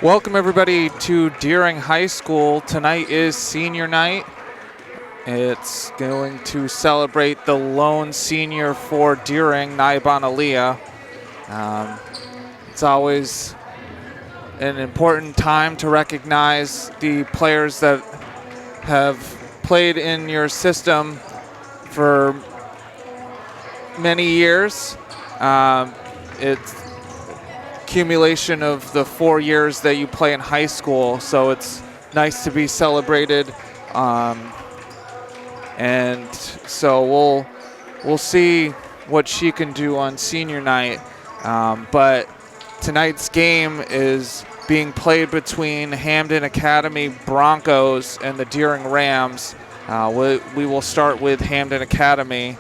Welcome everybody to Deering High School. Tonight is senior night. It's going to celebrate the lone senior for Deering, Naiban Aliyah. It's always an important time to recognize the players that have played in your system for many years. It's accumulation of the 4 years that you play in high school, so it's nice to be celebrated. And so we'll see what she can do on senior night. But tonight's game is being played between Hampden Academy Broncos and the Deering Rams. We will start with Hampden Academy.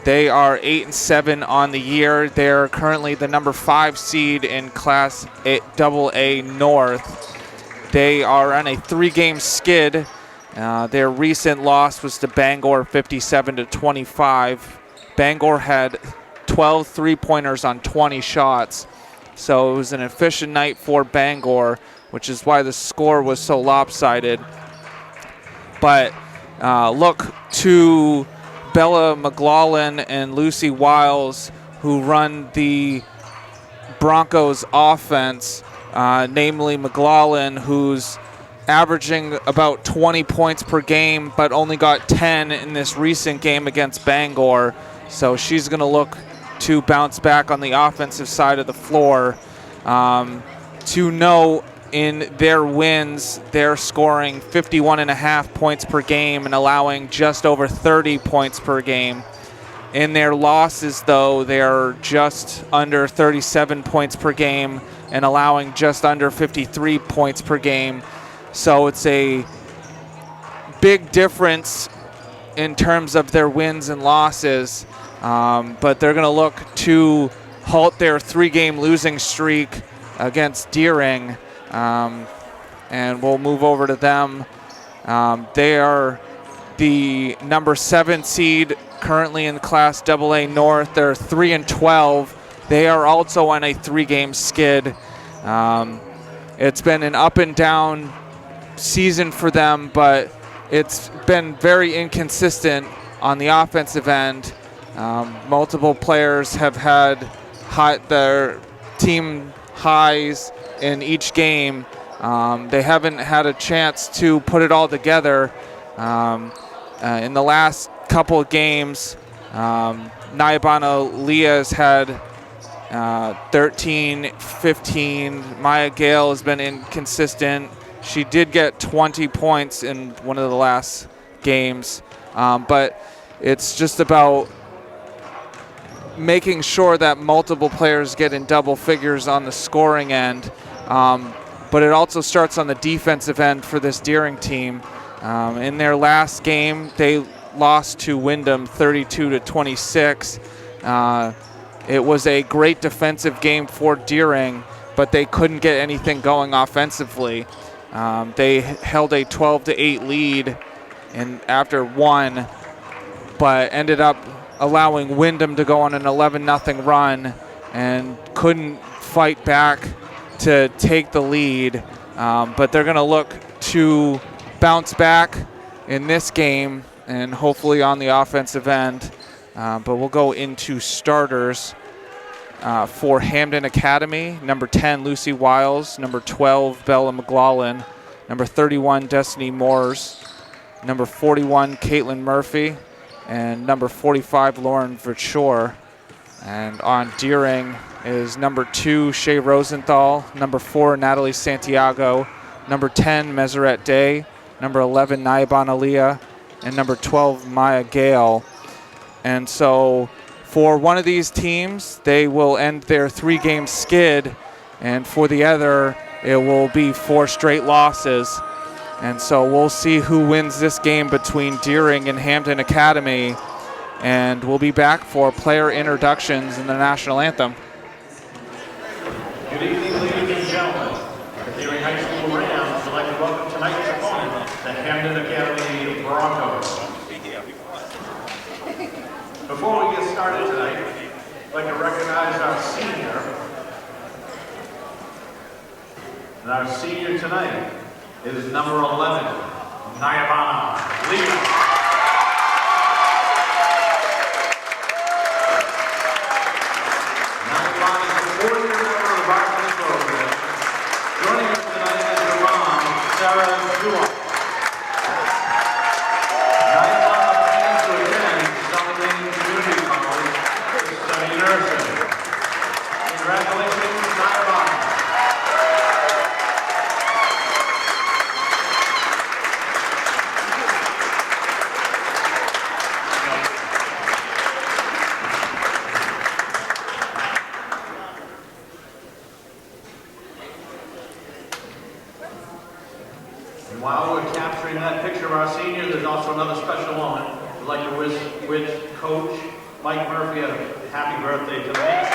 They are 8-7 on the year. They're currently the number 5 seed in Class AA North. They are on a 3-game skid. Their recent loss was to Bangor, 57-25. Bangor had 12 three-pointers on 20 shots. So it was an efficient night for Bangor, which is why the score was so lopsided. But look to Bella McLaughlin and Lucy Wiles, who run the Broncos offense, namely McLaughlin, who's averaging about 20 points per game, but only got 10 in this recent game against Bangor. So she's going to look to bounce back on the offensive side of the floor. To know in their wins, they're scoring 51.5 points per game and allowing just over 30 points per game. In their losses, though, they're just under 37 points per game and allowing just under 53 points per game. So it's a big difference in terms of their wins and losses. But they're going to look to halt their 3-game losing streak against Deering. And we'll move over to them. They are the number 7 seed currently in Class AA North. They're 3-12. They are also on a 3-game skid. It's been an up and down season for them, but it's been very inconsistent on the offensive end. Multiple players have had their team highs in each game. They haven't had a chance to put it all together. In the last couple of games, Naiban Aliyah has had 13, 15. Maya Gale has been inconsistent. She did get 20 points in one of the last games, but it's just about making sure that multiple players get in double figures on the scoring end. But it also starts on the defensive end for this Deering team. In their last game, they lost to Wyndham 32-26. It was a great defensive game for Deering, but they couldn't get anything going offensively. They held a 12-8 lead after one, but ended up allowing Wyndham to go on an 11-0 run and couldn't fight back to take the lead. But they're going to look to bounce back in this game and hopefully on the offensive end. But we'll go into starters for Hampden Academy. Number 10, Lucy Wiles. Number 12, Bella McLaughlin. Number 31, Destiny Moores. Number 41, Caitlin Murphy. And number 45, Lauren Verchore. And on Deering is number 2, Shay Rosenthal. Number 4, Natalie Santiago. Number 10, Meseret Day. Number 11, Naiban Aliyah. And number 12, Maya Gale. And so for one of these teams, they will end their 3-game skid. And for the other, it will be 4 straight losses. And so we'll see who wins this game between Deering and Hampden Academy. And we'll be back for player introductions in the national anthem. Good evening, ladies and gentlemen. The Deering High School Rams would like to welcome tonight's opponent, the Hampden Academy Broncos. Before we get started tonight, I'd like to recognize our senior And our senior tonight is number 11, Nayavana Leah. Nayavana is the 4th-year member of the Varsity program. Joining us tonight is her mom, Sarah Dua. Nayavana plans to attend Southern Maine Community College to study nursing. Congratulations, Nayavana. And while we're capturing that picture of our senior, there's also another special moment. We'd like to wish Coach Mike Murphy a happy birthday tonight.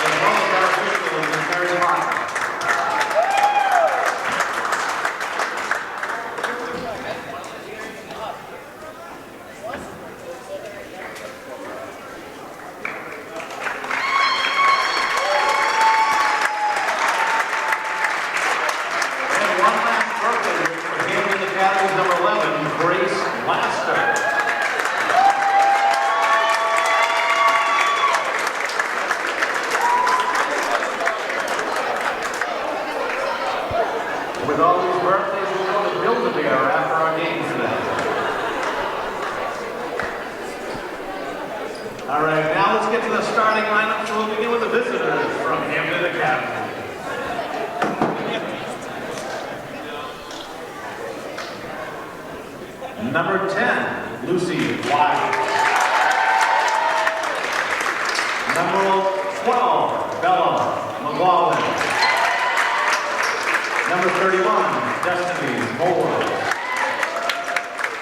As well as our official and Terry Parker. Number 11, Grace Laster. With all these birthdays, we'll go to Build-A-Bear after our game today. All right, now let's get to the starting lineup. So we'll begin with the visitors from Hampden Academy. Number 10, Lucy White. Number 12, Bella McLaughlin. Number 31, Destiny Moore.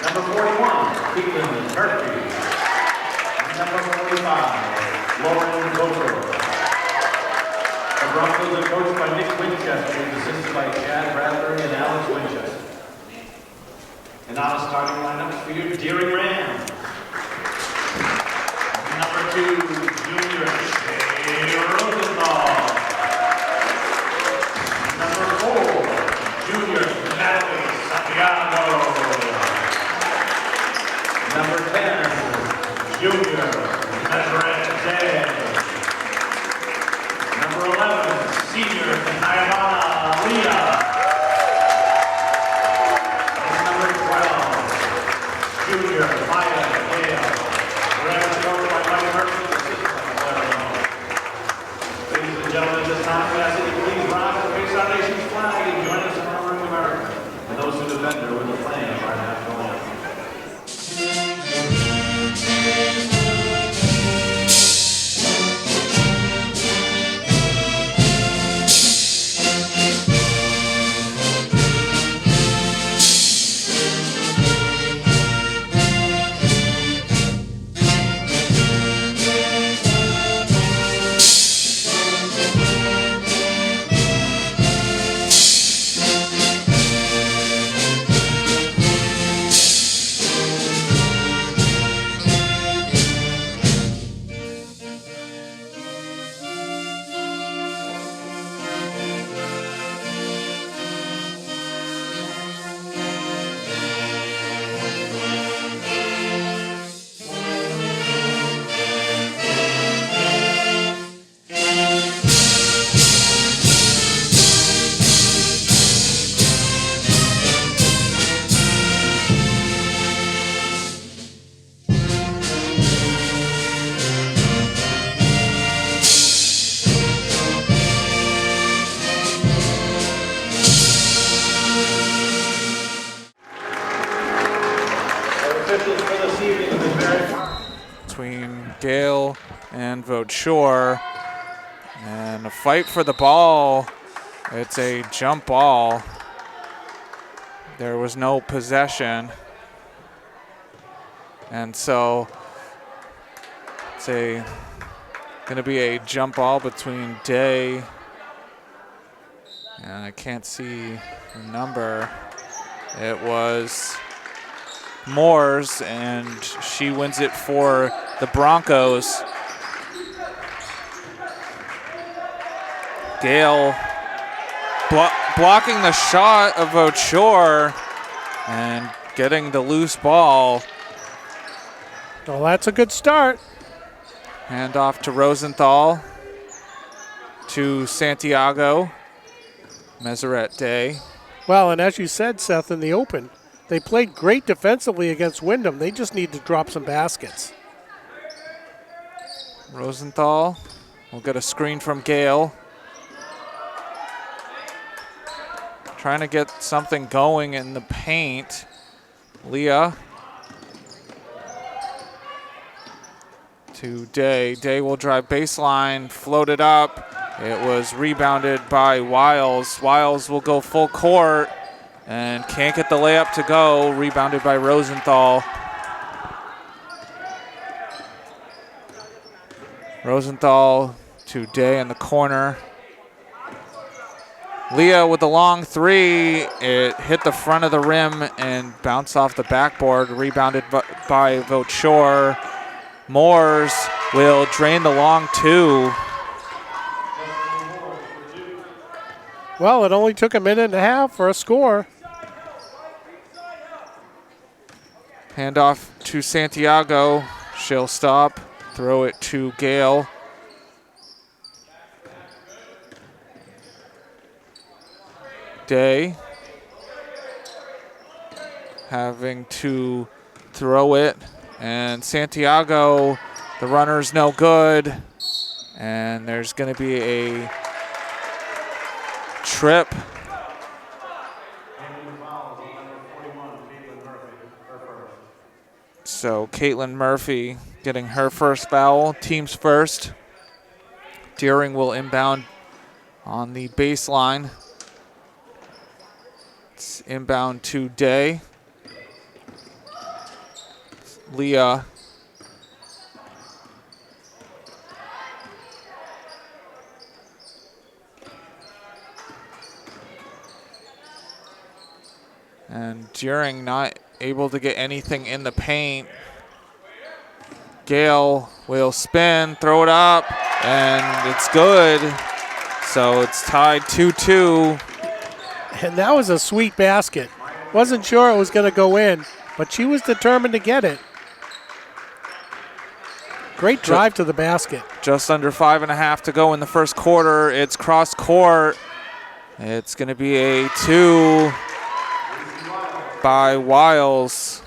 Number 41, Caitlin Murphy. And number 45, Lauren Gotor. The Broncos are coached by Nick Winchester and assisted by Chad Bradbury and Alex Winchester. And now the starting lineup for your Deering Rams. Number 2, junior Shay Rosenthal. Number 4, junior Natalie Santiago. Number 10, junior Nazareth Day. Number 11, senior Nayavana Leah. Junior Maya Gale. Rams coached by Mike Murphy, assisted by Blair Malone. Ladies and gentlemen, at this time, we ask that you please rise and face our nation's flag and join us in honoring America and those who defend her with the playing of our national anthem. Between Gale and Vaudshore, and a fight for the ball. It's a jump ball. There was no possession, and so it's going to be a jump ball between Day, and I can't see the number. It was Moore's, and she wins it for the Broncos. Gale blocking the shot of Vauchor and getting the loose ball. Well, that's a good start. Hand off to Rosenthal, to Santiago, Meseret Day. Well, and as you said, Seth, in the open, they played great defensively against Wyndham. They just need to drop some baskets. Rosenthal will get a screen from Gale. Trying to get something going in the paint. Leah to Day. Day will drive baseline, float it up. It was rebounded by Wiles. Wiles will go full court and can't get the layup to go. Rebounded by Rosenthal. Rosenthal to Day in the corner. Leah with the long three. It hit the front of the rim and bounced off the backboard. Rebounded by Vauchor. Moores will drain the long two. Well, it only took a minute and a half for a score. Handoff to Santiago. She'll stop. Throw it to Gale. Day having to throw it, and Santiago, the runner's no good, and there's going to be a trip. So Caitlin Murphy getting her first foul, team's first. Deering will inbound on the baseline. It's inbound to Day. Leah. And Deering not able to get anything in the paint. Gale will spin, throw it up, and it's good. So it's tied 2-2. And that was a sweet basket. Wasn't sure it was going to go in, but she was determined to get it. Great drive to the basket. Just under 5.5 to go in the first quarter. It's cross court. It's going to be a 2 by Wiles.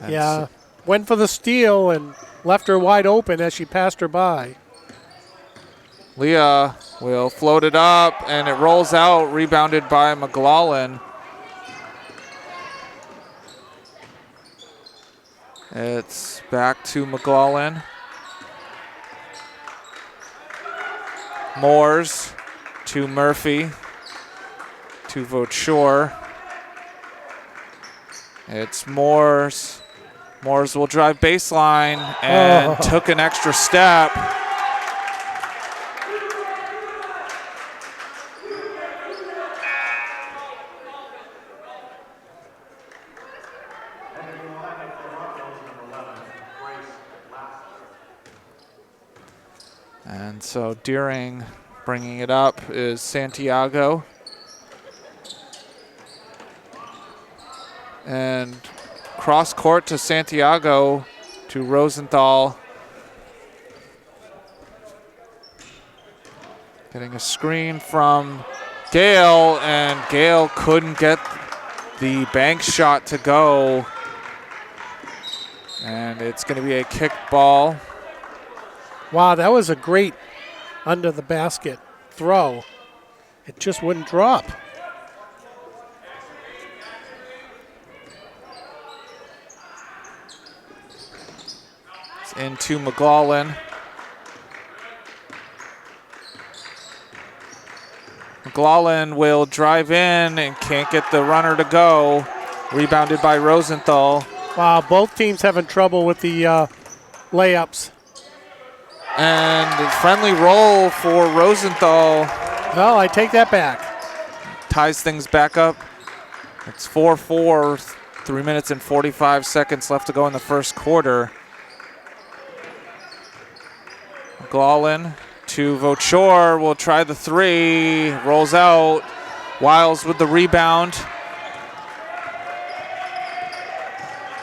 Yeah, went for the steal and left her wide open as she passed her by. Leah will float it up, and it rolls out, rebounded by McLaughlin. It's back to McLaughlin. Moores to Murphy to Vauchor. It's Moores. Moores will drive baseline and took an extra step. And so Deering bringing it up is Santiago. And cross court to Santiago to Rosenthal. Getting a screen from Gale, and Gale couldn't get the bank shot to go. And it's going to be a kick ball. Wow, that was a great under the basket throw. It just wouldn't drop. It's into McLaughlin. McLaughlin will drive in and can't get the runner to go. Rebounded by Rosenthal. Wow, both teams having trouble with the layups. And a friendly roll for Rosenthal. Well, I take that back. Ties things back up. It's 4-4, 3 minutes and 45 seconds left to go in the first quarter. McLaughlin to Vochor, will try the three, rolls out. Wiles with the rebound.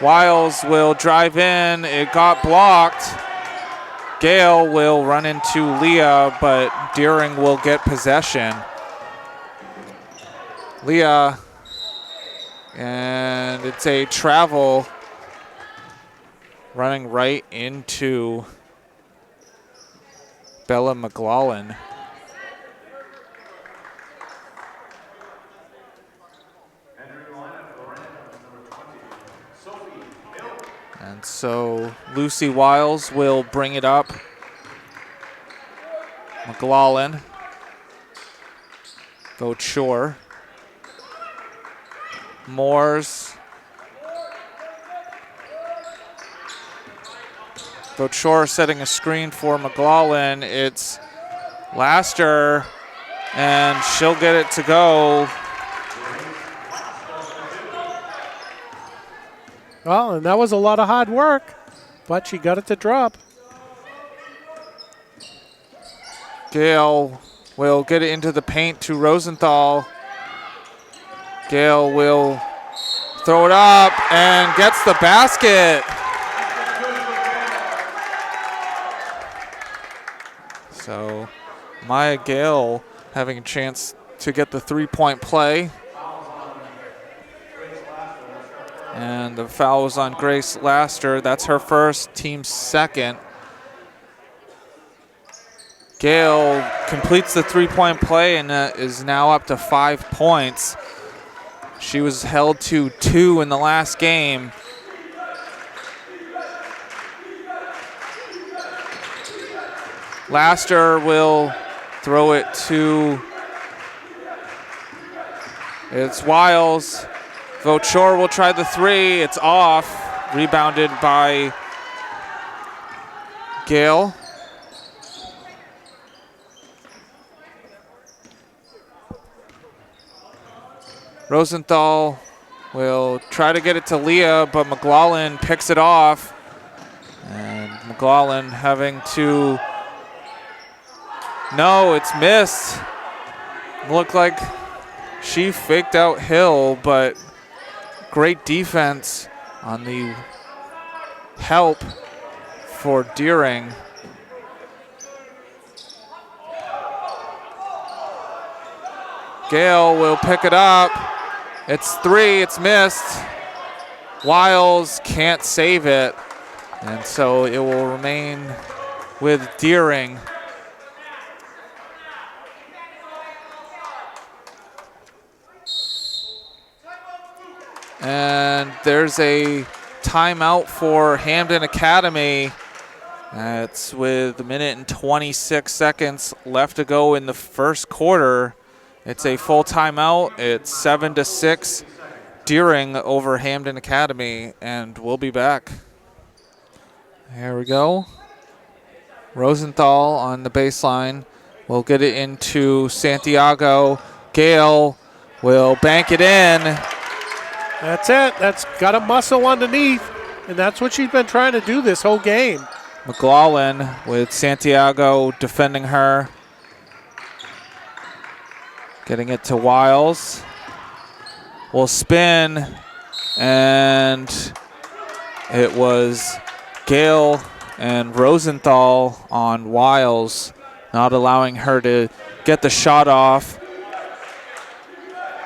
Wiles will drive in, it got blocked. Gale will run into Leah, but Deering will get possession. Leah, and it's a travel running right into Bella McLaughlin. And so Lucy Wiles will bring it up. McLaughlin. Vochor. Moores. Vochor setting a screen for McLaughlin. It's Laster, and she'll get it to go. Well, and that was a lot of hard work, but she got it to drop. Gale will get it into the paint to Rosenthal. Gale will throw it up and gets the basket. So Maya Gale having a chance to get the three-point play. And the foul was on Grace Laster. That's her first, team second. Gale completes the three-point play and is now up to 5 points. She was held to 2 in the last game. Laster will throw it to, it's Wiles. Vochor will try the three, it's off. Rebounded by Gale. Rosenthal will try to get it to Leah, but McLaughlin picks it off. And McLaughlin having to, no, it's missed. Looked like she faked out Hill, but great defense on the help for Deering. Gale will pick it up. It's three, it's missed. Wiles can't save it, and so it will remain with Deering. And there's a timeout for Hampden Academy. It's with 1:26 left to go in the first quarter. It's a full timeout. It's 7-6 Deering over Hampden Academy, and we'll be back. Here we go. Rosenthal on the baseline. We'll get it into Santiago. Gale will bank it in. That's it. That's got a muscle underneath, and that's what she's been trying to do this whole game. McLaughlin with Santiago defending her. Getting it to Wiles. Will spin, and it was Gale and Rosenthal on Wiles, not allowing her to get the shot off.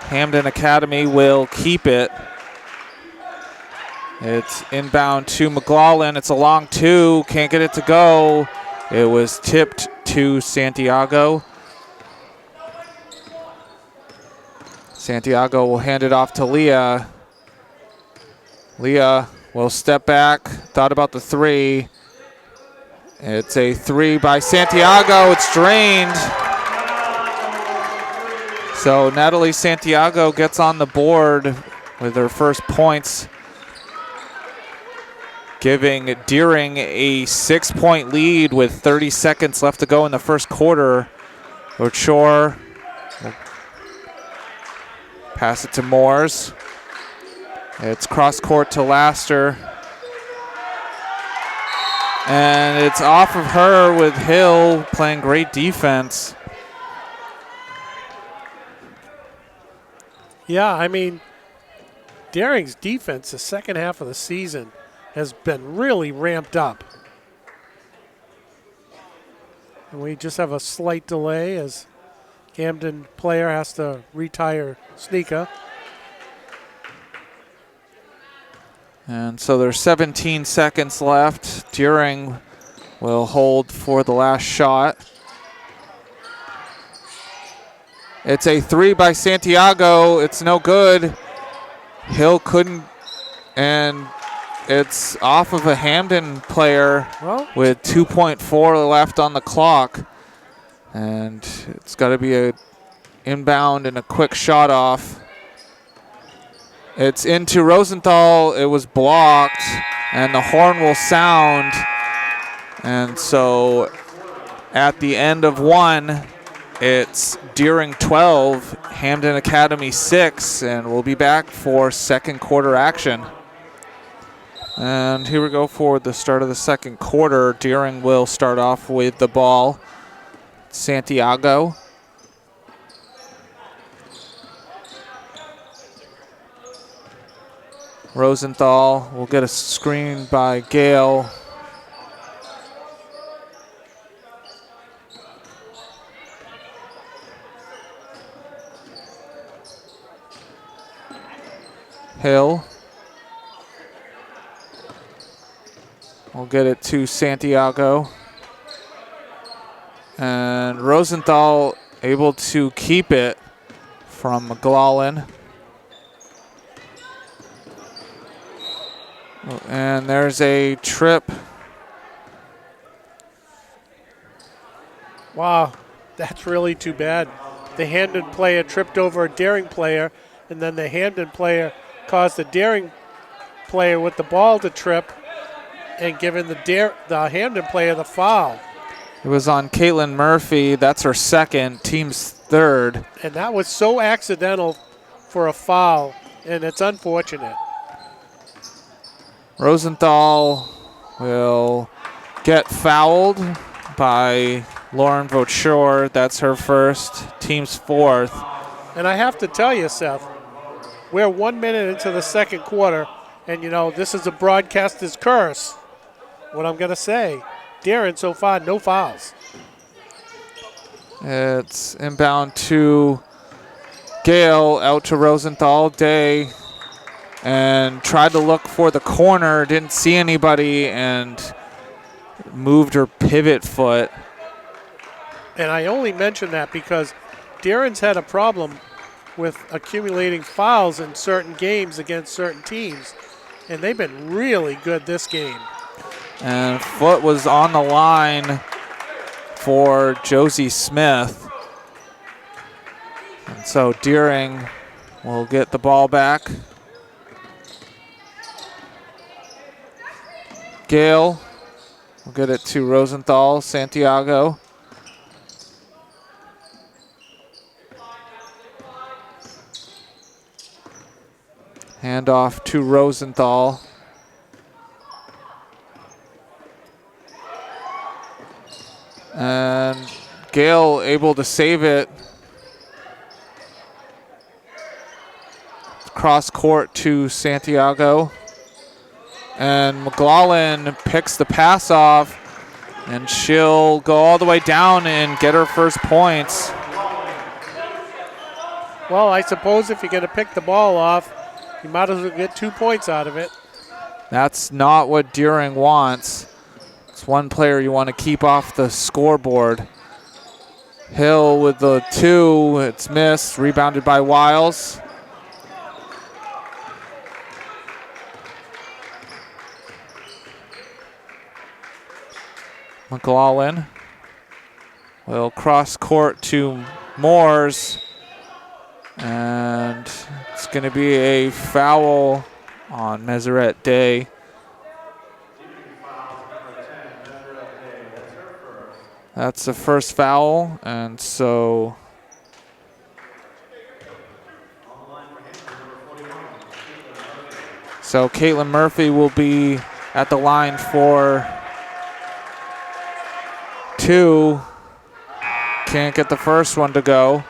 Hampden Academy will keep it. It's inbound to McLaughlin. It's a long two. Can't get it to go. It was tipped to Santiago. Santiago will hand it off to Leah. Leah will step back. Thought about the three. It's a three by Santiago. It's drained. So Natalie Santiago gets on the board with her first points, giving Deering a 6-point lead with 30 seconds left to go in the first quarter. Vochor will pass it to Moores. It's cross court to Laster. And it's off of her with Hill playing great defense. Yeah, I mean, Daring's defense the second half of the season has been really ramped up. And we just have a slight delay as Hampden player has to retire Sneaka. And so there's 17 seconds left. Deering will hold for the last shot. It's a 3 by Santiago. It's no good. Hill couldn't, and it's off of a Hampden player with 2.4 left on the clock. And it's got to be a inbound and a quick shot off. It's into Rosenthal. It was blocked, and the horn will sound. And so at the end of one, it's Deering 12, Hampden Academy 6, and we'll be back for second quarter action. And here we go for the start of the second quarter. Deering will start off with the ball. Santiago. Rosenthal will get a screen by Gale. Hill will get it to Santiago. And Rosenthal able to keep it from McLaughlin. And there's a trip. Wow, that's really too bad. The Hampden player tripped over a Daring player, and then the Hampden player caused the Daring player with the ball to trip and giving the Hampden player the foul. It was on Caitlin Murphy. That's her second, team's third. And that was so accidental for a foul, and it's unfortunate. Rosenthal will get fouled by Lauren Vauchor. That's her first, team's fourth. And I have to tell you, Seth, we're 1 minute into the second quarter, and, you know, this is a broadcaster's curse. What I'm going to say, Darren, so far, no fouls. It's inbound to Gale, out to Rosenthal. Day and tried to look for the corner, didn't see anybody, and moved her pivot foot. And I only mention that because Darren's had a problem with accumulating fouls in certain games against certain teams, and they've been really good this game. And foot was on the line for Josie Smith. And so Deering will get the ball back. Gale will get it to Rosenthal. Santiago. Handoff to Rosenthal. And Gale able to save it. Cross court to Santiago. And McLaughlin picks the pass off, and she'll go all the way down and get her first points. Well, I suppose if you're going to pick the ball off, you might as well get 2 points out of it. That's not what Deering wants. It's one player you want to keep off the scoreboard. Hill with the 2. It's missed. Rebounded by Wiles. McLaughlin will cross court to Moores. And it's going to be a foul on Meseret Day. That's the first foul, and so Caitlin Murphy will be at the line for 2. Can't get the first one to go.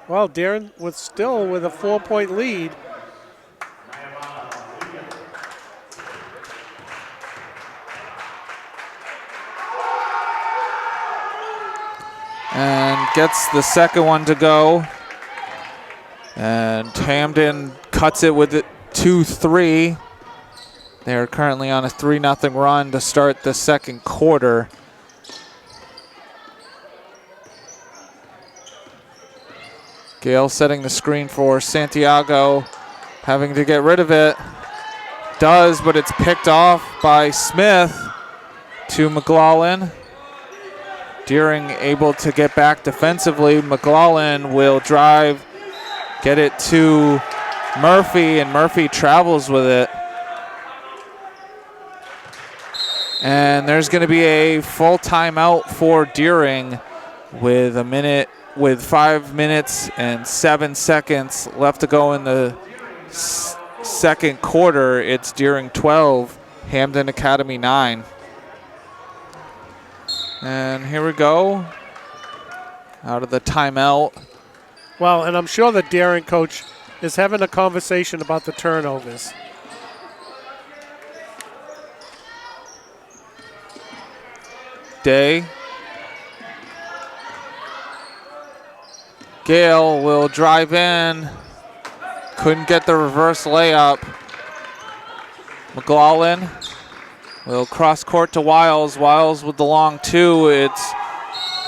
Well, Darren still with a 4-point lead. And gets the second one to go. And Hampden cuts it with it 2-3. They're currently on a 3-0 run to start the second quarter. Gale setting the screen for Santiago, having to get rid of it. Does, but it's picked off by Smith to McLaughlin. Deering able to get back defensively. McLaughlin will drive, get it to Murphy, and Murphy travels with it. And there's going to be a full timeout for Deering with 5 minutes and 7 seconds left to go in the second quarter. It's Deering 12, Hampden Academy 9. And here we go, out of the timeout. Well, and I'm sure the Darren coach is having a conversation about the turnovers. Day. Gale will drive in. Couldn't get the reverse layup. McLaughlin will cross court to Wiles. Wiles with the long 2. It's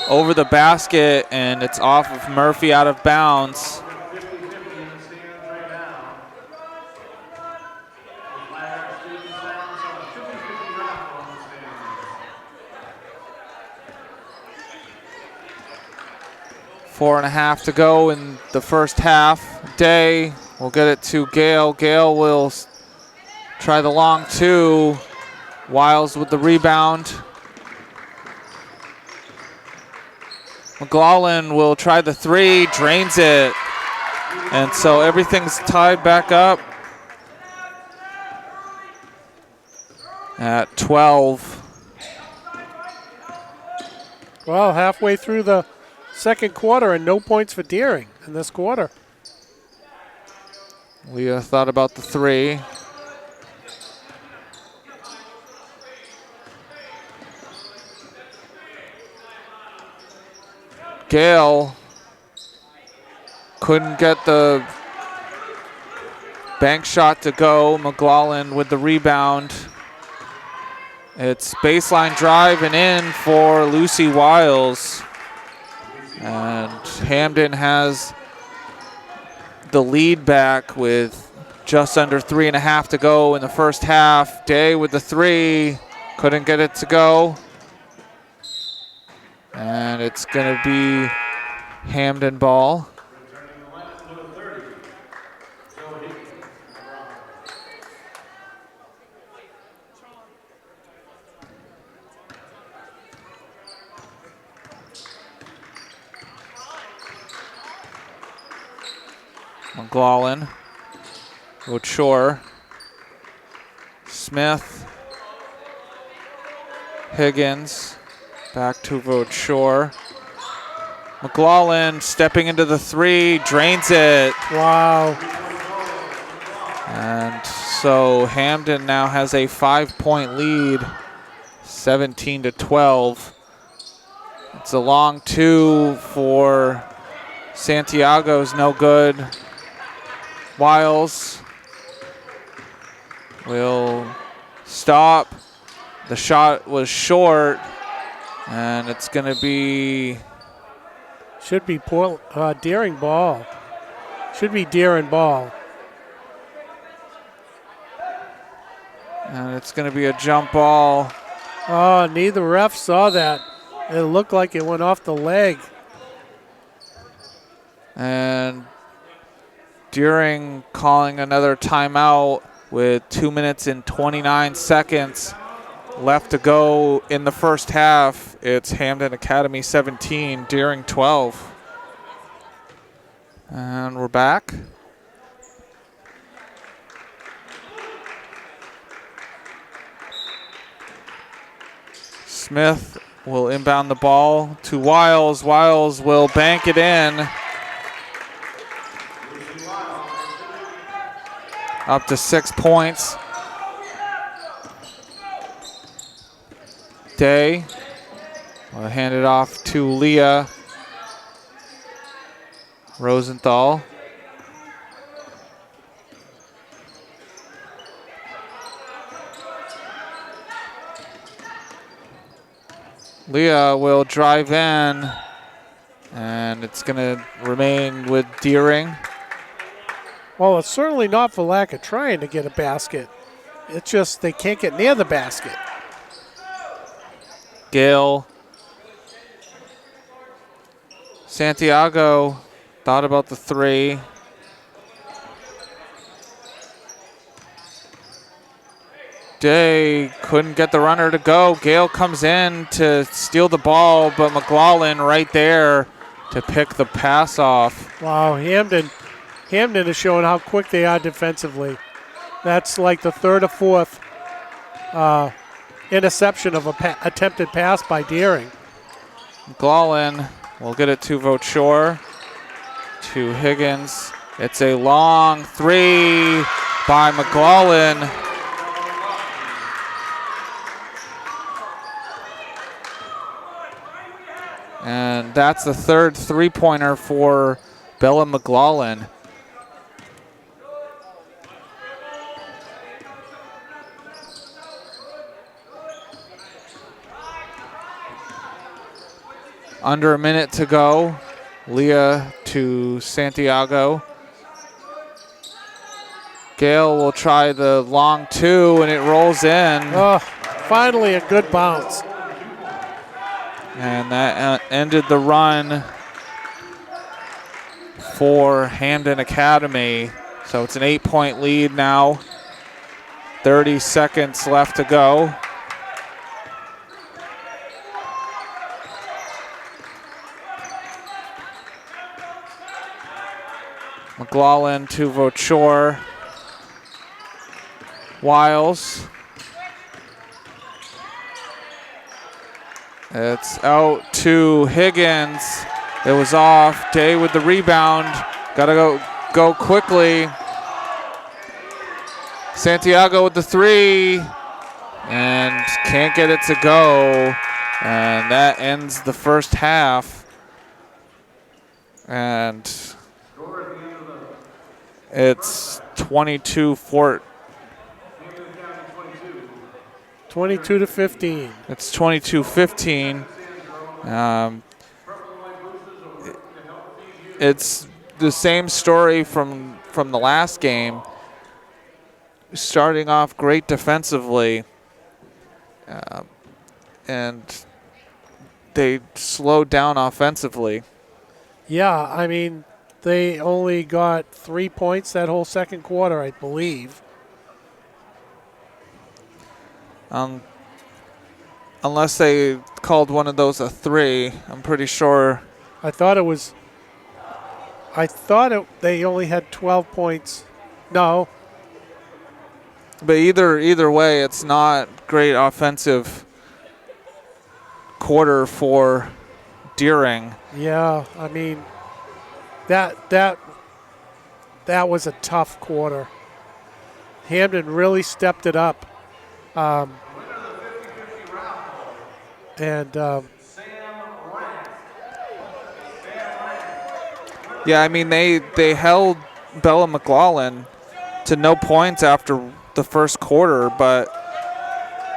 over the basket, and it's off of Murphy out of bounds. Four and a half to go in the first half. Day will get it to Gale. Gale will try the long 2. Wiles with the rebound. McLaughlin will try the 3, drains it. And so everything's tied back up at 12. Well, halfway through the second quarter and no points for Deering in this quarter. Leah thought about the 3. Gale couldn't get the bank shot to go. McLaughlin with the rebound. It's baseline drive and in for Lucy Wiles. And Hampden has the lead back with just under 3.5 to go in the first half. Day with the 3, couldn't get it to go. And it's going to be Hampden ball. McLaughlin, Shore, Smith, Higgins, back to Shore. McLaughlin stepping into the 3, drains it. Wow. And so Hampden now has a 5-point lead, 17-12. It's a long 2 for Santiago's no good. Wiles will stop. The shot was short, and it's going to be... Should be Deering ball. Should be Deering ball. And it's going to be a jump ball. Oh, neither ref saw that. It looked like it went off the leg. And Deering calling another timeout with 2 minutes and 29 seconds left to go in the first half. It's Hampden Academy 17, Deering 12. And we're back. Smith will inbound the ball to Wiles. Wiles will bank it in. Up to 6 points. Day will hand it off to Leah Rosenthal. Leah will drive in, and it's going to remain with Deering. Well, it's certainly not for lack of trying to get a basket. It's just they can't get near the basket. Gale. Santiago thought about the three. Day couldn't get the runner to go. Gale comes in to steal the ball, but McLaughlin right there to pick the pass off. Wow, Hampden is showing how quick they are defensively. That's like the third or fourth interception of a attempted pass by Deering. McLaughlin will get it to Vochor, to Higgins. It's a long three by McLaughlin. And that's the third three-pointer for Bella McLaughlin. Under a minute to go. Leah to Santiago. Gale will try the long two, and it rolls in. Oh, finally a good bounce. And that ended the run for Hampden Academy. So it's an 8-point lead now. 30 seconds left to go. McLaughlin to Vochor. Wiles. It's out to Higgins. It was off. Day with the rebound. Gotta go quickly. Santiago with the three. And can't get it to go. And that ends the first half. And it's 22-14. 22 to 15. It's 22-15. It's the same story from the last game. Starting off great defensively, and they slowed down offensively. Yeah, I mean, they only got 3 points that whole second quarter, I believe. Unless they called one of those a three, I'm pretty sure. They only had 12 points. No. But either way, it's not great offensive quarter for Deering. Yeah, I mean, that was a tough quarter. Hampden really stepped it up. Yeah, I mean, they held Bella McLaughlin to no points after the first quarter, but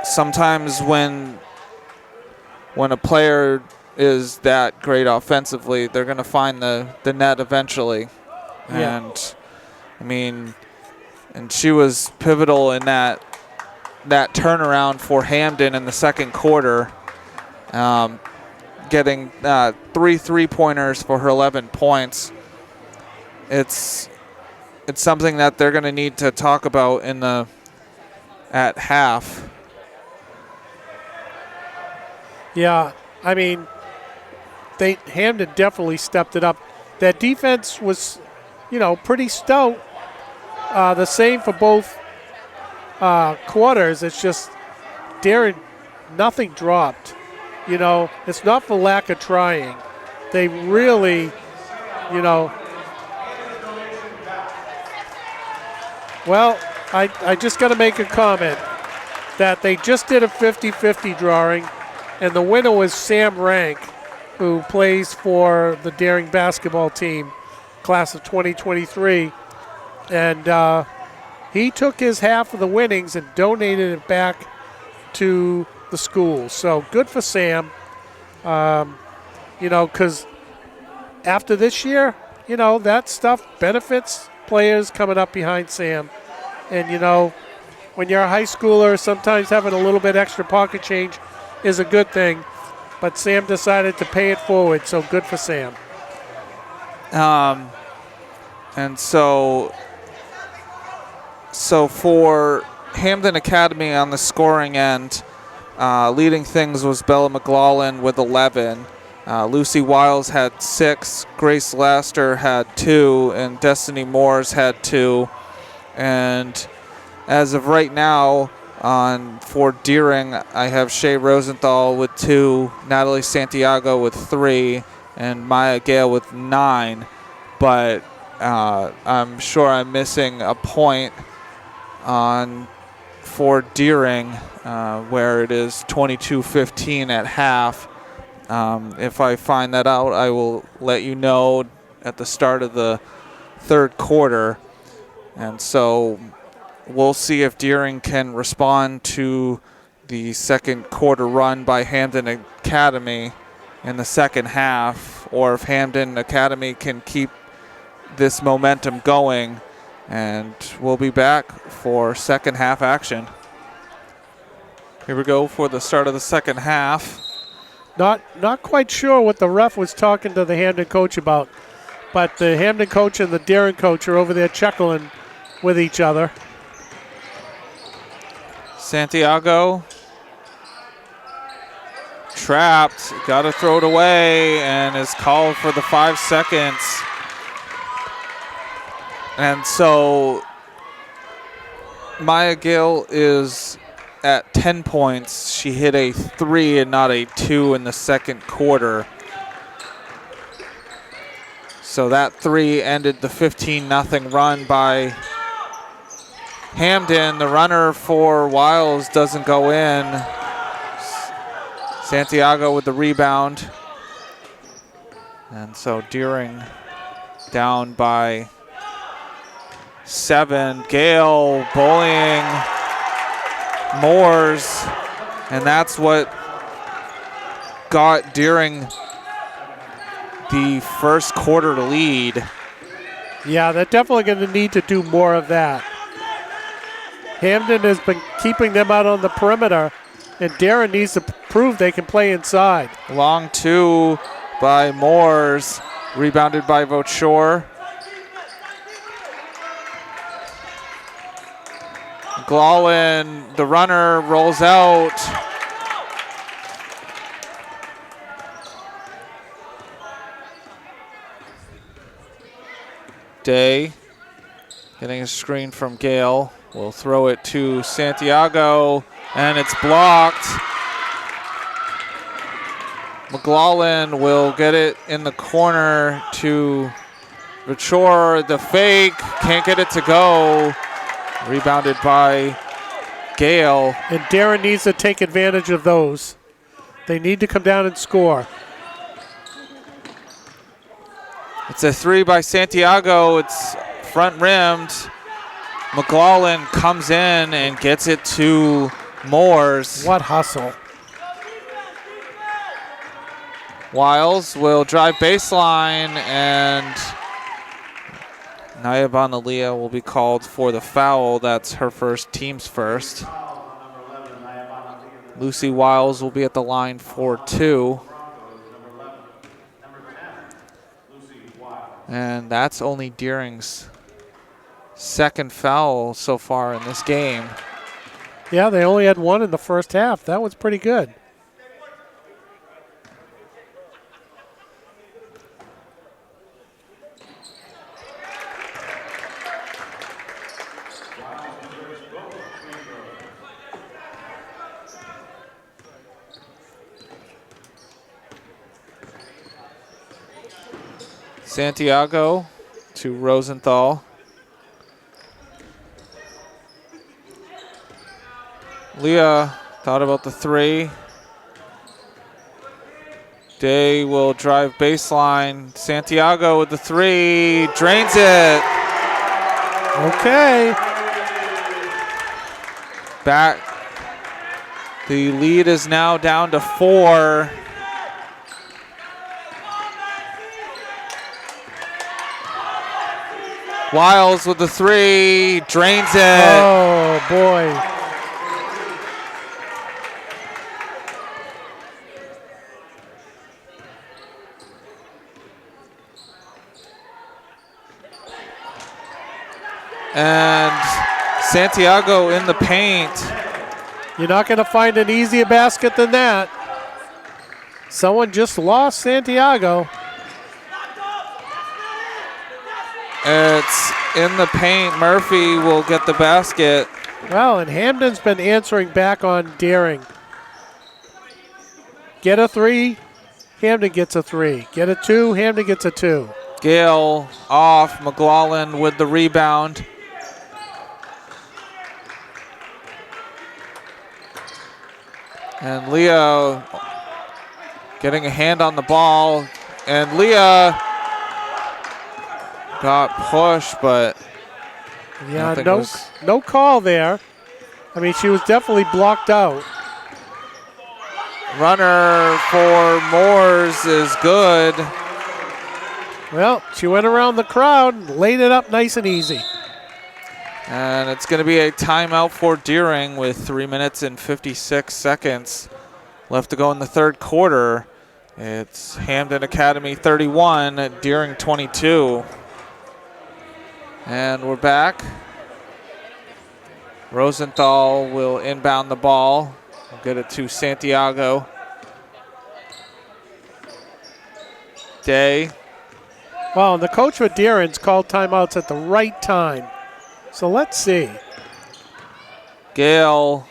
sometimes when a player is that great offensively, they're going to find the net eventually. Yeah. And, I mean, and she was pivotal in that turnaround for Hampden in the second quarter, getting 3 3-pointers for her 11 points. It's something that they're going to need to talk about at half. Yeah, I mean, Hampden definitely stepped it up. That defense was, pretty stout. The same for both quarters. It's just Darren, nothing dropped. You know, it's not for lack of trying. They really, you know, well, I just got to make a comment that they just did a 50-50 drawing, and the winner was Sam Rank, who plays for the Daring basketball team, class of 2023. And he took his half of the winnings and donated it back to the school. So good for Sam. You know, because after this year, you know, that stuff benefits players coming up behind Sam. And, you know, when you're a high schooler, sometimes having a little bit extra pocket change is a good thing. But Sam decided to pay it forward, so good for Sam. And so for Hampden Academy on the scoring end, leading things was Bella McLaughlin with 11. Lucy Wiles had 6, Grace Laster had 2, and Destiny Moores had 2. And as of right now, for Deering, I have Shay Rosenthal with 2, Natalie Santiago with 3, and Maya Gale with 9. But I'm sure I'm missing a point for Deering, where it is 22-15 at half. If I find that out, I will let you know at the start of the third quarter. And so we'll see if Deering can respond to the second quarter run by Hampden Academy in the second half, or if Hampden Academy can keep this momentum going. And we'll be back for second half action. Here we go for the start of the second half. Not quite sure what the ref was talking to the Hampden coach about, but the Hampden coach and the Daring coach are over there chuckling with each other. Santiago trapped, got to throw it away, and is called for the 5 seconds. And so Maya Gill is at 10 points. She hit a 3 and not a 2 in the second quarter. So that 3 ended the 15-0 run by Hampden. The runner for Wiles doesn't go in. Santiago with the rebound. And so Deering down by 7. Gale bullying Moores, and that's what got Deering the first quarter to lead. Yeah, they're definitely going to need to do more of that. Hampden has been keeping them out on the perimeter, and Darren needs to prove they can play inside. Long 2 by Moores, rebounded by Vauchor. McLaughlin, the runner, rolls out. Day getting a screen from Gale. Will throw it to Santiago, and it's blocked. McLaughlin will get it in the corner to Vauchor. The fake, can't get it to go. Rebounded by Gale. And Darren needs to take advantage of those. They need to come down and score. It's a 3 by Santiago. It's front rimmed. McLaughlin comes in and gets it to Moores. What hustle. Wiles will drive baseline, and Naya Bonalia will be called for the foul. That's her first, team's first. Lucy Wiles will be at the line for 2. And that's only Deering's second foul so far in this game. Yeah, they only had 1 in the first half. That was pretty good. Santiago to Rosenthal. Leah thought about the three. Day will drive baseline. Santiago with the three, drains it. Okay. Back. The lead is now down to 4. Wiles with the three, drains it. Oh, boy. And Santiago in the paint. You're not going to find an easier basket than that. Someone just lost Santiago. It's in the paint. Murphy will get the basket. Well, and Hampden's been answering back on daring. Get a three, Hampden gets a three. Get a two, Hampden gets a two. Gale off. McLaughlin with the rebound. And Leah getting a hand on the ball. And Leah got pushed, but yeah, no call there. I mean, she was definitely blocked out. Runner for Moores is good. Well, she went around the crowd and laid it up nice and easy. And it's going to be a timeout for Deering with 3 minutes and 56 seconds left to go in the third quarter. It's Hampden Academy 31, Deering 22. And we're back. Rosenthal will inbound the ball. We'll get it to Santiago. Day. Well, and the coach for Deering's called timeouts at the right time. So let's see. Gale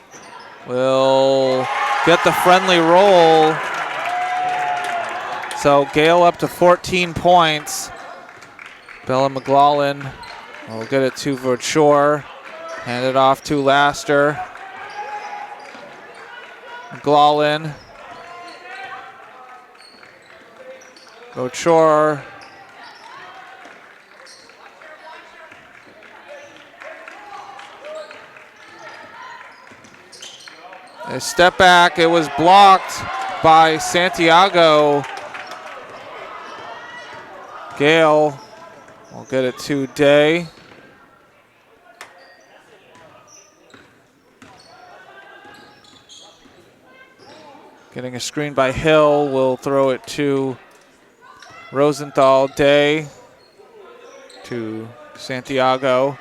will get the friendly roll. So Gale up to 14 points. Bella McLaughlin will get it to Verchor. Hand it off to Laster. McLaughlin. Verchor. A step back. It was blocked by Santiago. Gale will get it to Day. Getting a screen by Hill. Will throw it to Rosenthal. Day to Santiago.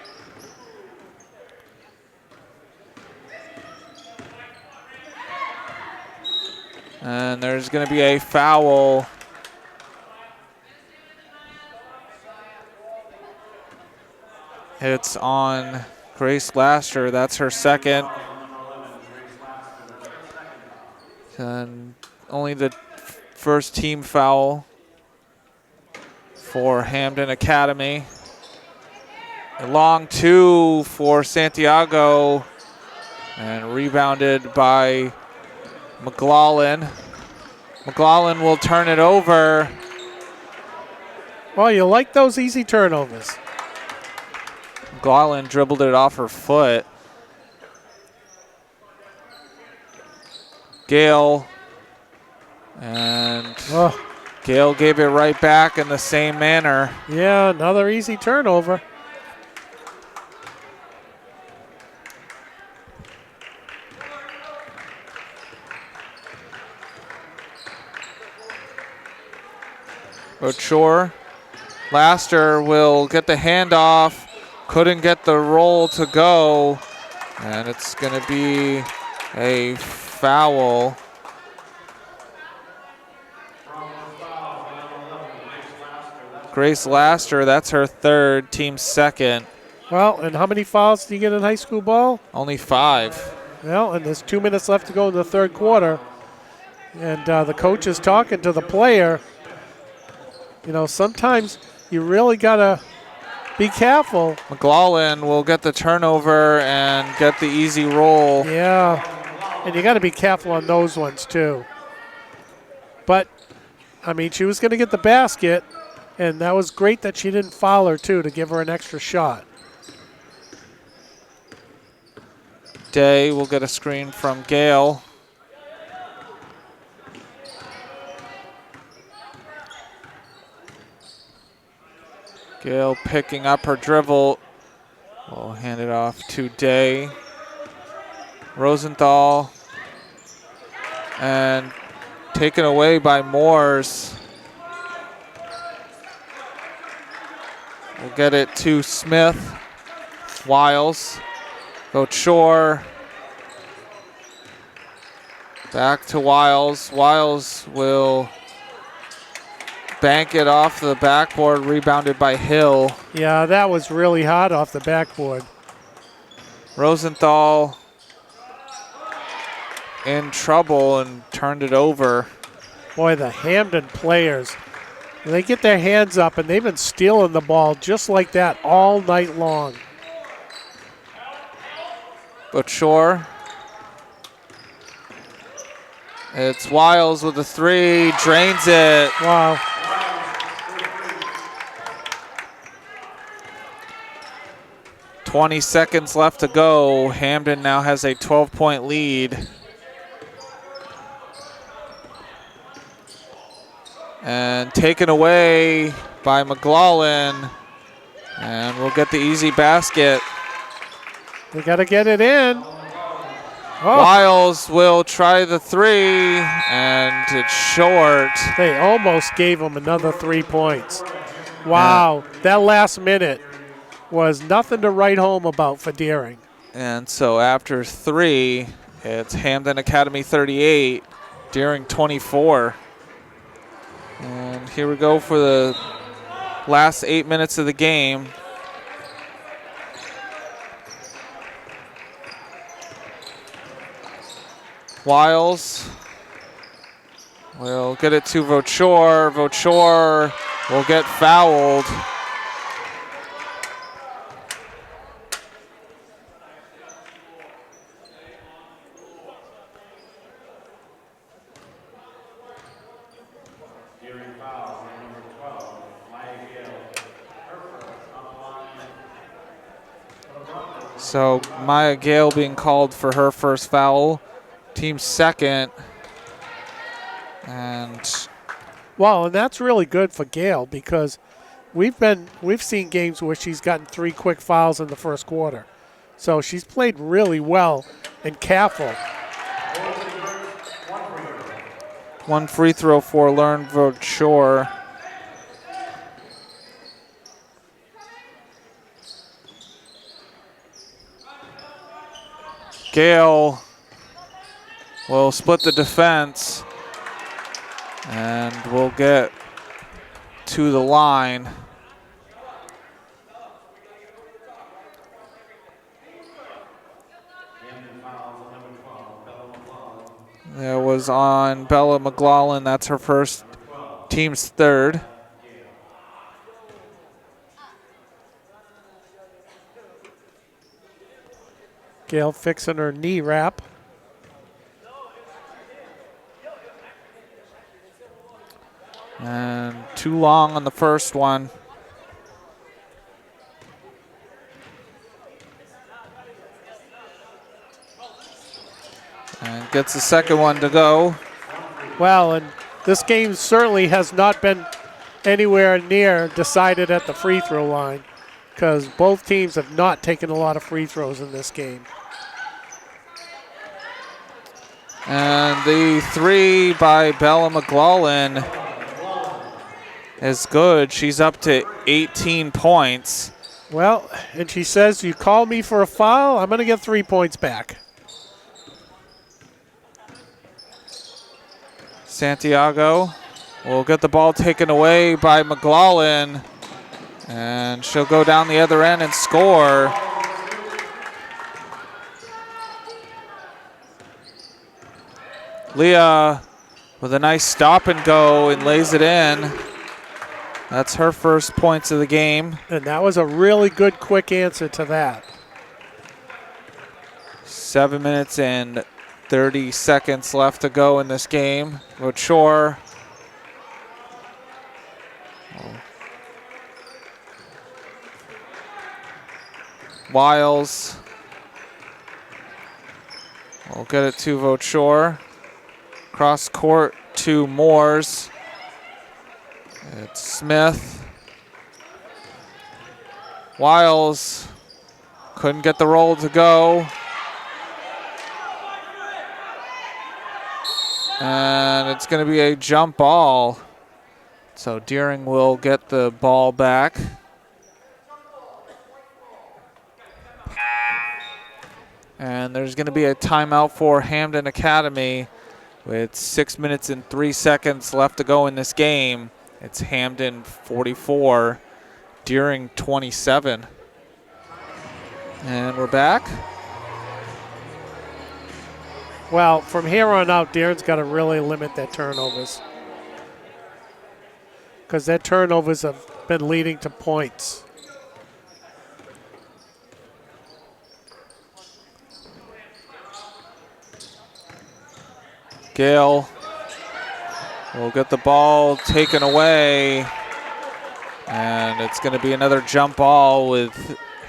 And there's going to be a foul. It's on Grace Laster. That's her second. And only the first team foul for Hampden Academy. A long two for Santiago. And rebounded by McLaughlin. McLaughlin will turn it over. Well, you like those easy turnovers. McLaughlin dribbled it off her foot. Gale. And Gale gave it right back in the same manner. Yeah, another easy turnover. Verchor. Laster will get the handoff. Couldn't get the roll to go. And it's going to be a foul. Grace Laster, that's her third, team second. Well, and how many fouls do you get in high school ball? Only 5. Well, and there's 2 minutes left to go in the third quarter. And the coach is talking to the player. You know, sometimes you really got to be careful. McLaughlin will get the turnover and get the easy roll. Yeah, and you got to be careful on those ones too. But, I mean, she was going to get the basket, and that was great that she didn't foul her too to give her an extra shot. Day will get a screen from Gale. Gale picking up her dribble. We'll hand it off to Day. Rosenthal. And taken away by Moores. We'll get it to Smith. Wiles. Shore. Back to Wiles. Wiles will bank it off the backboard, rebounded by Hill. Yeah, that was really hot off the backboard. Rosenthal in trouble and turned it over. Boy, the Hampden players, they get their hands up, and they've been stealing the ball just like that all night long. Shore. It's Wiles with the three, drains it. Wow. .20 seconds left to go. Hampden now has a 12-point lead. And taken away by McLaughlin. And we'll get the easy basket. They got to get it in. Oh. Wiles will try the three, and it's short. They almost gave him another 3 points. Wow, that last minute was nothing to write home about for Deering. And so after three, it's Hampden Academy 38, Deering 24. And here we go for the last 8 minutes of the game. Wiles will get it to Vauchor. Vauchor will get fouled. So Maya Gale being called for her first foul. Team second. And well, and that's really good for Gale because we've seen games where she's gotten 3 quick fouls in the first quarter. So she's played really well and careful. One free throw for Lauren Vauchor. Gale will split the defense and we'll get to the line. That was on Bella McLaughlin. That's her first, team's third. Gale fixing her knee wrap. And too long on the first one. And gets the second one to go. Well, and this game certainly has not been anywhere near decided at the free throw line because both teams have not taken a lot of free throws in this game. And the three by Bella McLaughlin is good. She's up to 18 points. Well, and she says, you call me for a foul, I'm going to get 3 points back. Santiago will get the ball taken away by McLaughlin. And she'll go down the other end and score. Leah with a nice stop and go and lays it in. That's her first points of the game. And that was a really good quick answer to that. 7 minutes and 30 seconds left to go in this game. Rochore. Wiles. We'll get it to Rochore. Cross court to Moores. It's Smith. Wiles couldn't get the roll to go. And it's going to be a jump ball. So Deering will get the ball back. And there's going to be a timeout for Hampden Academy with 6 minutes and 3 seconds left to go in this game. It's Hampden 44, Deering 27. And we're back. Well, from here on out, Deering's got to really limit their turnovers, because their turnovers have been leading to points. Gale will get the ball taken away. And it's going to be another jump ball with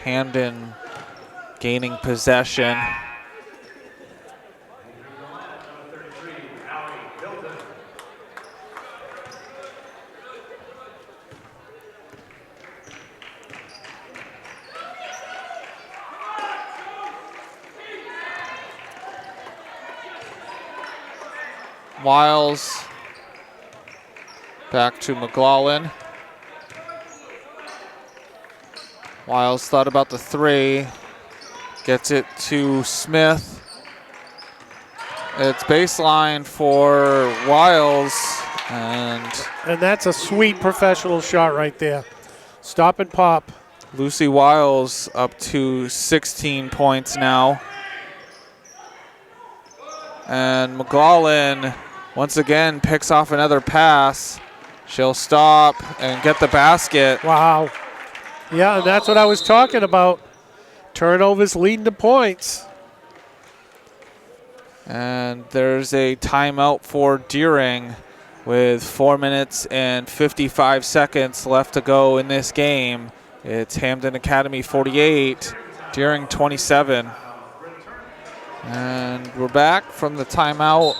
Hampden gaining possession. Wiles back to McLaughlin. Wiles thought about the three, gets it to Smith. It's baseline for Wiles, and that's a sweet professional shot right there. Stop and pop. Lucy Wiles up to 16 points now. And McLaughlin once again picks off another pass. She'll stop and get the basket. Wow. Yeah, and that's what I was talking about. Turnovers leading to points. And there's a timeout for Deering with 4 minutes and 55 seconds left to go in this game. It's Hampden Academy 48, Deering 27. And we're back from the timeout.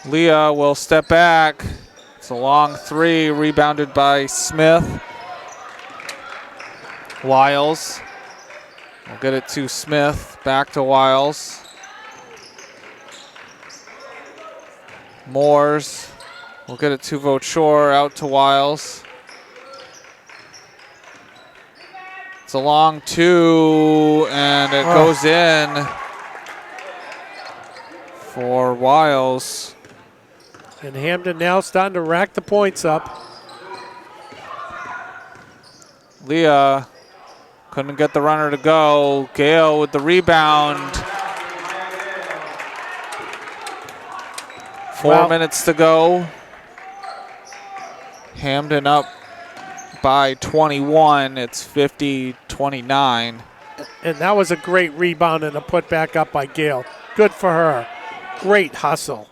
Leah will step back. It's a long three, rebounded by Smith. Wiles will get it to Smith, back to Wiles. Moores will get it to Rochore, out to Wiles. It's a long two, and it goes in for Wiles. And Hampden now starting to rack the points up. Leah couldn't get the runner to go. Gale with the rebound. 4 minutes to go. Hampden up by 21. It's 50-29. And that was a great rebound and a put back up by Gale. Good for her. Great hustle.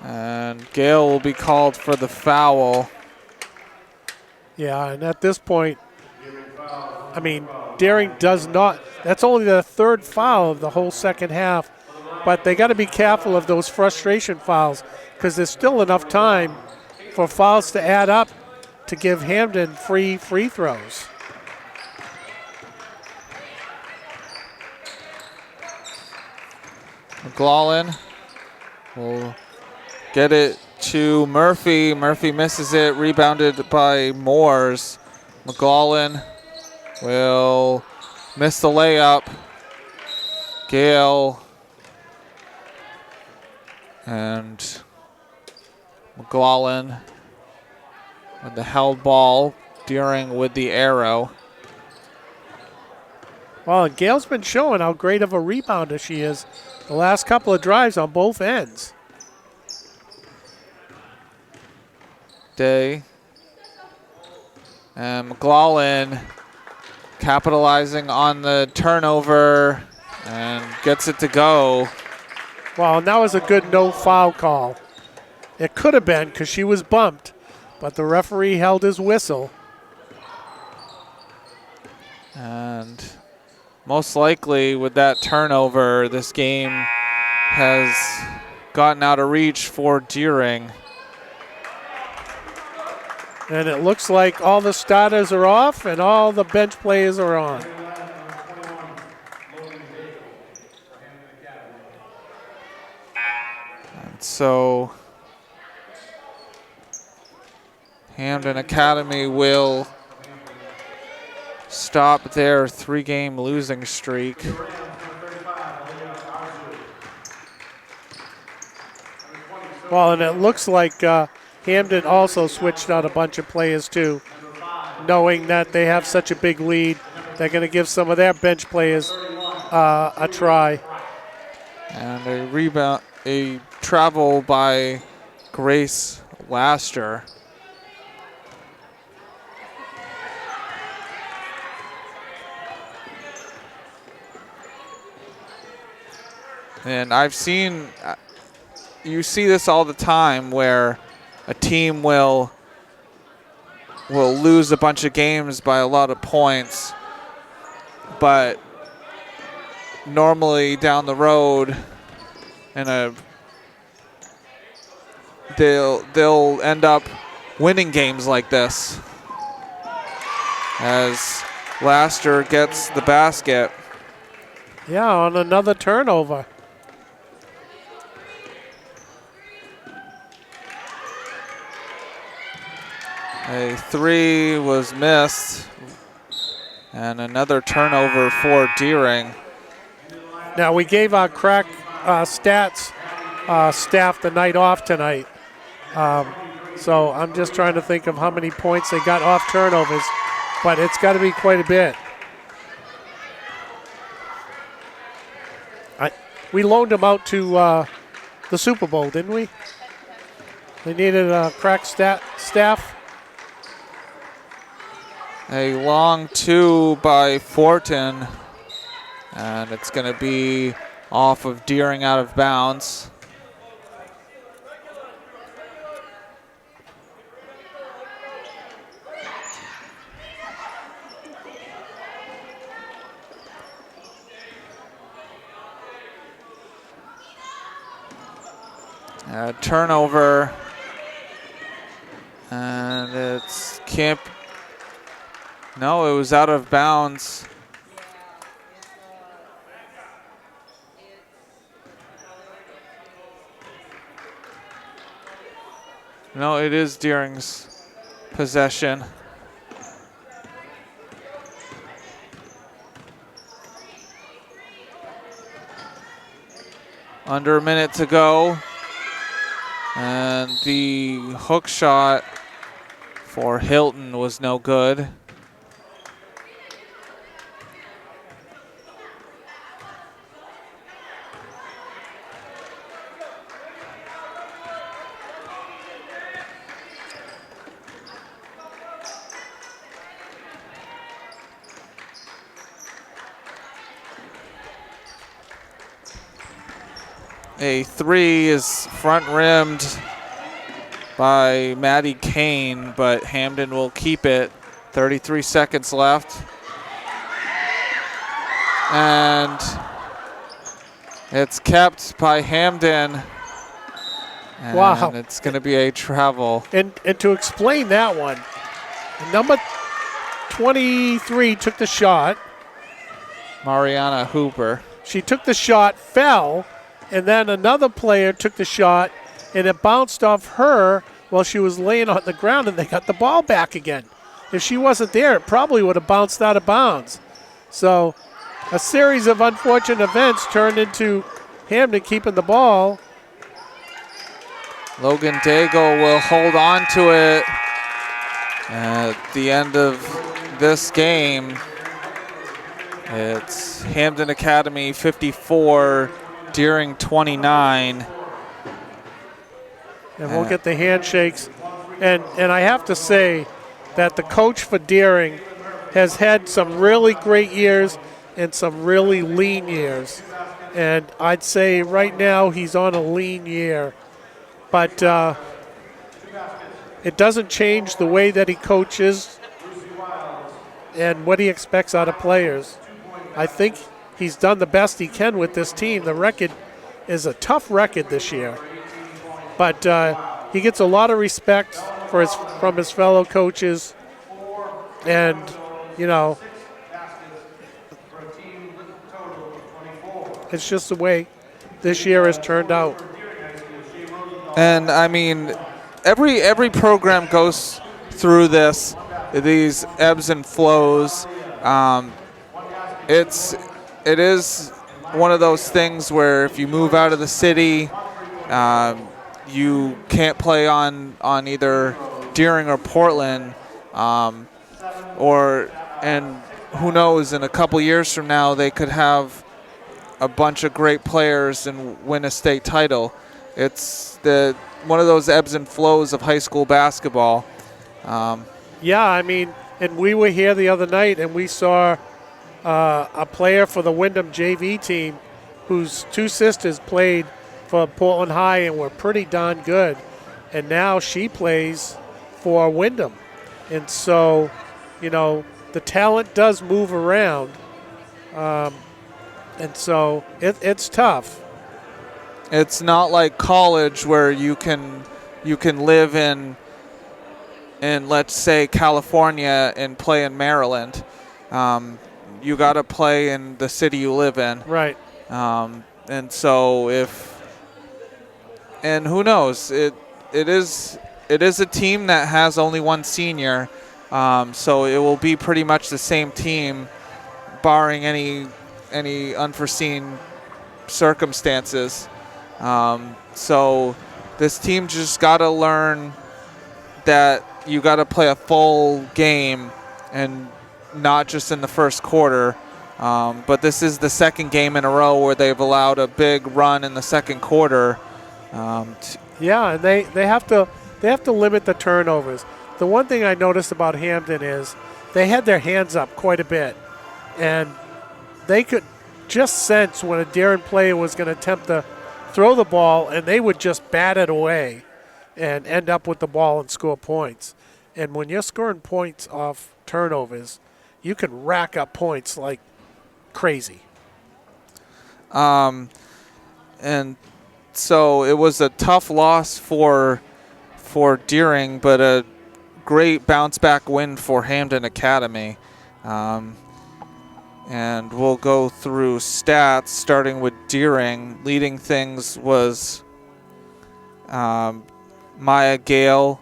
And Gale will be called for the foul. Yeah, and at this point, I mean, Deering does not, that's only the third foul of the whole second half, but they got to be careful of those frustration fouls, because there's still enough time for fouls to add up to give Hampden free throws. McLaughlin will get it to Murphy. Murphy misses it, rebounded by Moores. McLaughlin will miss the layup. Gale and McLaughlin with the held ball, Deering with the arrow. Well, and Gail's been showing how great of a rebounder she is the last couple of drives on both ends. Day. And McLaughlin capitalizing on the turnover and gets it to go. Well, and that was a good no foul call. It could have been because she was bumped, but the referee held his whistle. And most likely with that turnover, this game has gotten out of reach for Deering. And it looks like all the starters are off and all the bench players are on. And so Hampden Academy will stop their 3-game losing streak. Well, and it looks like Hampden also switched out a bunch of players too, knowing that they have such a big lead. They're going to give some of their bench players a try. And a rebound, a travel by Grace Laster. And I've seen, you see this all the time where a team will lose a bunch of games by a lot of points, but normally down the road they'll end up winning games like this as Laster gets the basket. Yeah, on another turnover. A 3 was missed, and another turnover for Deering. Now, we gave our crack stats staff the night off tonight. So I'm just trying to think of how many points they got off turnovers, but it's got to be quite a bit. We loaned them out to the Super Bowl, didn't we? They needed a crack staff. A long 2 by Fortin, and it's going to be off of Deering out of bounds. Turnover, and it's Camp. No, it was out of bounds. No, it is Deering's possession. Under a minute to go. And the hook shot for Hilton was no good. A 3 is front rimmed by Maddie Kane, but Hampden will keep it. 33 seconds left. And it's kept by Hampden. And wow. It's going to be a travel. And to explain that one, number 23 took the shot. Mariana Hooper. She took the shot, fell, and then another player took the shot, and it bounced off her while she was laying on the ground, and they got the ball back again. If she wasn't there, it probably would have bounced out of bounds. So a series of unfortunate events turned into Hampden keeping the ball. Logan Daigle will hold on to it at the end of this game. It's Hampden Academy 54, Deering 29. And we'll get the handshakes. And I have to say that the coach for Deering has had some really great years and some really lean years. And I'd say right now he's on a lean year. But it doesn't change the way that he coaches and what he expects out of players. I think he's done the best he can with this team. The record is a tough record this year. But he gets a lot of respect from his fellow coaches. And, you know, it's just the way this year has turned out. And, I mean, every program goes through these ebbs and flows. It is one of those things where if you move out of the city, you can't play on either Deering or Portland, and who knows, in a couple years from now they could have a bunch of great players and win a state title. It's one of those ebbs and flows of high school basketball. Yeah, I mean, and we were here the other night and we saw a player for the Wyndham JV team whose two sisters played for Portland High and were pretty darn good. And now she plays for Wyndham. And so, you know, the talent does move around. And so it's tough. It's not like college where you can live in let's say California and play in Maryland. You got to play in the city you live in. Right. And so who knows, it is a team that has only one senior, so it will be pretty much the same team, barring any unforeseen circumstances. So this team just got to learn that you got to play a full game and not just in the first quarter. But this is the second game in a row where they've allowed a big run in the second quarter. Yeah, and they have to limit the turnovers. The one thing I noticed about Hampden is they had their hands up quite a bit, and they could just sense when a Deering player was going to attempt to throw the ball, and they would just bat it away and end up with the ball and score points. And when you're scoring points off turnovers, you can rack up points like crazy. And so it was a tough loss for Deering, but a great bounce-back win for Hampden Academy. And we'll go through stats, starting with Deering. Leading things was Maya Gale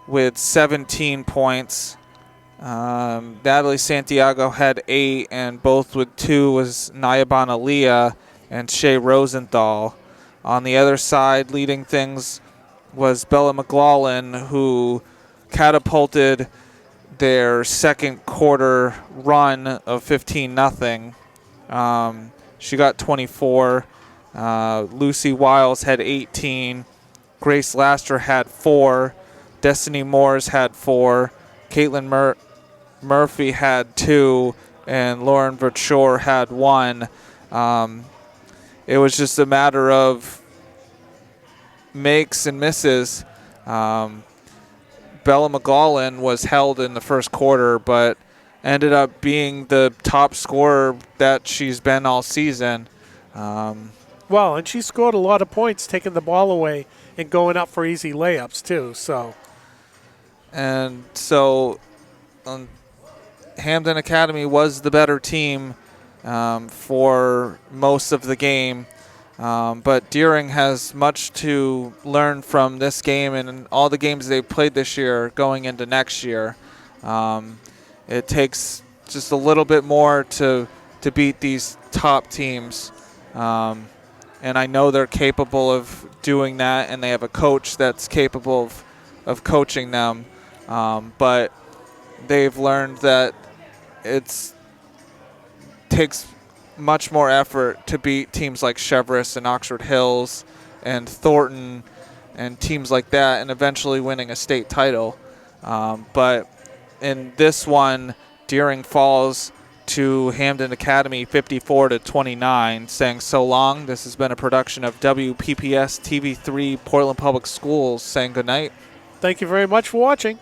with 17 points. Natalie Santiago had 8, and both with 2 was Nayabana Aaliyah and Shay Rosenthal. On the other side, leading things was Bella McLaughlin, who catapulted their second quarter run of 15-0. She got 24. Lucy Wiles had 18. Grace Laster had 4. Destiny Moores had 4. Caitlin Murphy had 2. And Lauren Verchore had 1. It was just a matter of makes and misses. Bella McLaughlin was held in the first quarter, but ended up being the top scorer that she's been all season. Well, and she scored a lot of points taking the ball away and going up for easy layups too. So Hampden Academy was the better team for most of the game. But Deering has much to learn from this game and all the games they've played this year going into next year. It takes just a little bit more to beat these top teams. And I know they're capable of doing that, and they have a coach that's capable of coaching them. But they've learned that takes much more effort to beat teams like Cheverus and Oxford Hills and Thornton and teams like that, and eventually winning a state title. But in this one, Deering falls to Hampden Academy 54-29, saying so long. This has been a production of WPPS TV3 Portland Public Schools, saying good night. Thank you very much for watching.